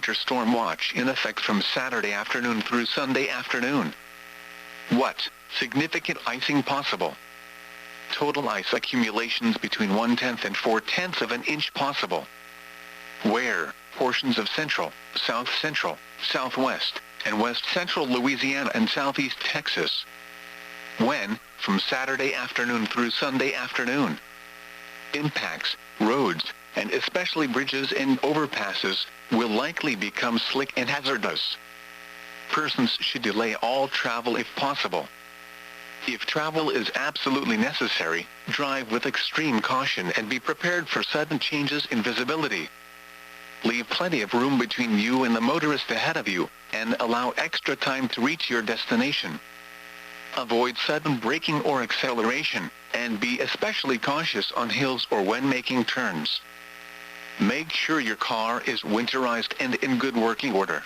winter storm watch in effect from Saturday afternoon through Sunday afternoon. What? Significant icing possible. Total ice accumulations between 1/10 and 4/10 of an inch possible. Where? Portions of central, south central, southwest, and west central Louisiana and southeast Texas. When? From Saturday afternoon through Sunday afternoon. Impacts, roads, and especially bridges and overpasses, will likely become slick and hazardous. Persons should delay all travel if possible. If travel is absolutely necessary, drive with extreme caution and be prepared for sudden changes in visibility. Leave plenty of room between you and the motorist ahead of you, and allow extra time to reach your destination. Avoid sudden braking or acceleration, and be especially cautious on hills or when making turns. Make sure your car is winterized and in good working order.